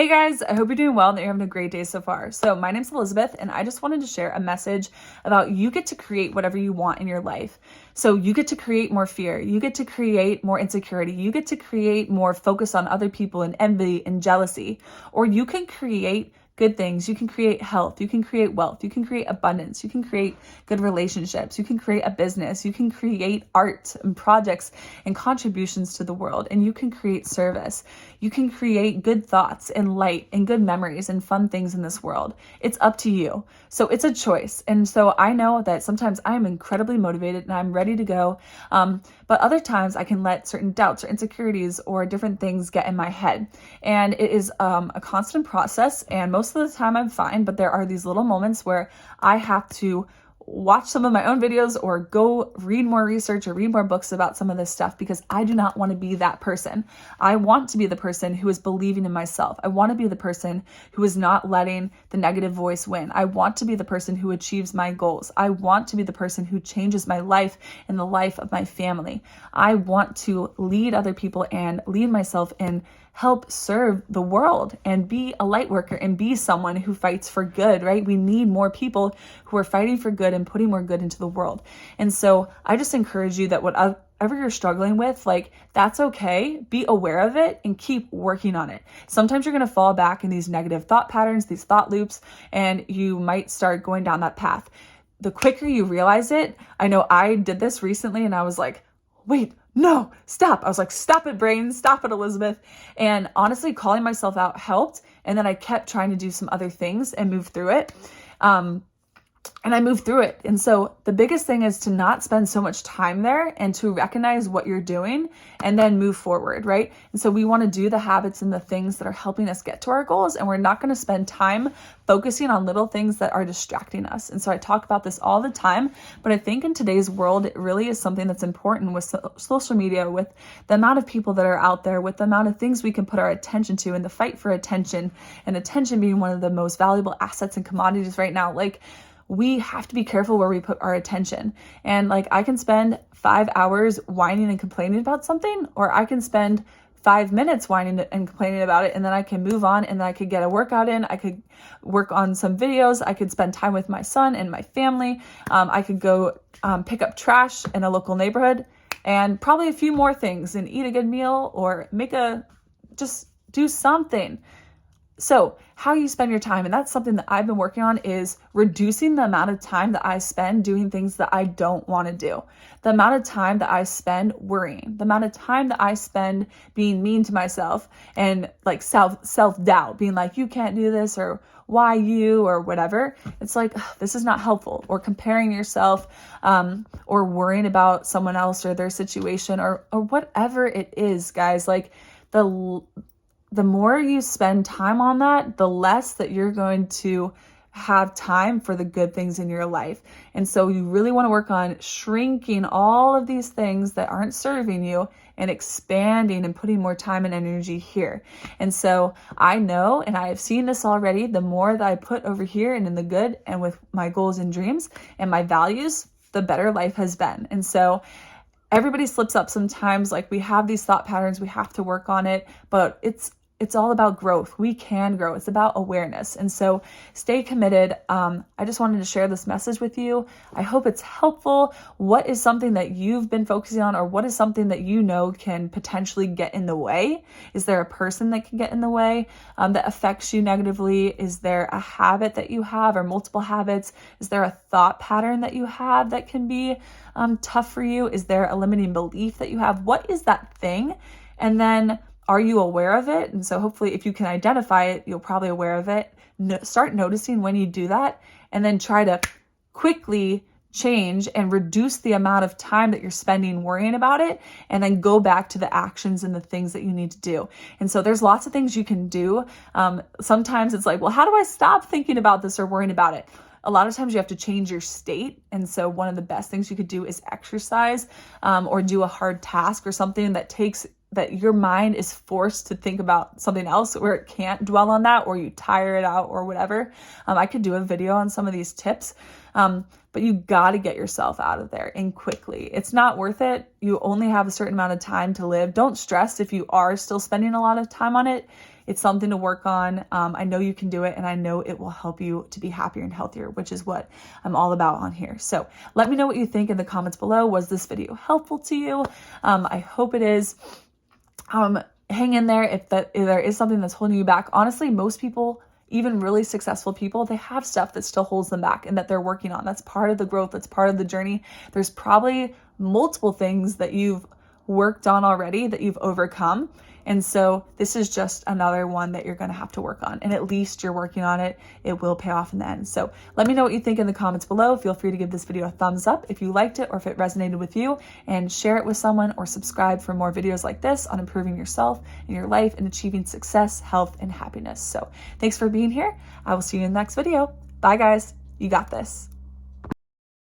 Hey guys, I hope you're doing well and that you're having a great day so far. So my name's Elizabeth and I just wanted to share a message about you get to create whatever you want in your life. So you get to create more fear. You get to create more insecurity. You get to create more focus on other people and envy and jealousy. Or you can create good things. You can create health. You can create wealth. You can create abundance. You can create good relationships. You can create a business. You can create art and projects and contributions to the world. And you can create service. You can create good thoughts and light and good memories and fun things in this world. It's up to you. So it's a choice. And so I know that sometimes I am incredibly motivated and I'm ready to go. But other times I can let certain doubts or insecurities or different things get in my head. And it is a constant process. And most of the time I'm fine, but there are these little moments where I have to watch some of my own videos or go read more research or read more books about some of this stuff because I do not want to be that person. I want to be the person who is believing in myself. I want to be the person who is not letting the negative voice win. I want to be the person who achieves my goals. I want to be the person who changes my life and the life of my family. I want to lead other people and lead myself and help serve the world and be a light worker and be someone who fights for good, right? We need more people who are fighting for good and putting more good into the world. And so I just encourage you that whatever you're struggling with, that's okay. Be aware of it and keep working on it. Sometimes you're going to fall back in these negative thought patterns, these thought loops, and you might start going down that path. The quicker you realize it, I know I did this recently and I was like, wait, no, stop. I was like, stop it, brain, stop it, Elizabeth. And honestly, calling myself out helped. And then I kept trying to do some other things and move through it. And I moved through it. And so the biggest thing is to not spend so much time there and to recognize what you're doing and then move forward, right? And so we want to do the habits and the things that are helping us get to our goals. And we're not going to spend time focusing on little things that are distracting us. And so I talk about this all the time, but I think in today's world, it really is something that's important with social media, with the amount of people that are out there, with the amount of things we can put our attention to and the fight for attention, and attention being one of the most valuable assets and commodities right now. We have to be careful where we put our attention. And I can spend 5 hours whining and complaining about something, or I can spend 5 minutes whining and complaining about it, and then I can move on and then I could get a workout in. I could work on some videos. I could spend time with my son and my family. I could go pick up trash in a local neighborhood and probably a few more things and eat a good meal or just do something. So how you spend your time, and that's something that I've been working on, is reducing the amount of time that I spend doing things that I don't want to do. The amount of time that I spend worrying, the amount of time that I spend being mean to myself and self-doubt, being like, you can't do this, or why you, or whatever. It's like, this is not helpful. Or comparing yourself, or worrying about someone else or their situation, or whatever it is, guys. The more you spend time on that, the less that you're going to have time for the good things in your life. And so you really want to work on shrinking all of these things that aren't serving you and expanding and putting more time and energy here. And so I know, and I have seen this already, the more that I put over here and in the good and with my goals and dreams and my values, the better life has been. And so everybody slips up sometimes. We have these thought patterns, we have to work on it, but it's all about growth. We can grow. It's about awareness. And so stay committed. I just wanted to share this message with you. I hope it's helpful. What is something that you've been focusing on, or what is something that you know can potentially get in the way? Is there a person that can get in the way that affects you negatively? Is there a habit that you have, or multiple habits? Is there a thought pattern that you have that can be tough for you? Is there a limiting belief that you have? What is that thing? And then, are you aware of it? And so hopefully if you can identify it, you're probably aware of it. Start noticing when you do that, and then try to quickly change and reduce the amount of time that you're spending worrying about it, and then go back to the actions and the things that you need to do. And so there's lots of things you can do. Sometimes it's like, well, how do I stop thinking about this or worrying about it? A lot of times you have to change your state. And so one of the best things you could do is exercise, or do a hard task or something that your mind is forced to think about something else, where it can't dwell on that, or you tire it out or whatever. I could do a video on some of these tips, but you got to get yourself out of there, and quickly. It's not worth it. You only have a certain amount of time to live. Don't stress if you are still spending a lot of time on it. It's something to work on. I know you can do it, and I know it will help you to be happier and healthier, which is what I'm all about on here. So let me know what you think in the comments below. Was this video helpful to you? I hope it is. Hang in there if there is something that's holding you back. Honestly, most people, even really successful people, they have stuff that still holds them back and that they're working on. That's part of the growth. That's part of the journey. There's probably multiple things that you've worked on already that you've overcome. And so this is just another one that you're going to have to work on. And at least you're working on it. It will pay off in the end. So let me know what you think in the comments below. Feel free to give this video a thumbs up if you liked it or if it resonated with you, and share it with someone, or subscribe for more videos like this on improving yourself and your life and achieving success, health, and happiness. So thanks for being here. I will see you in the next video. Bye guys. You got this.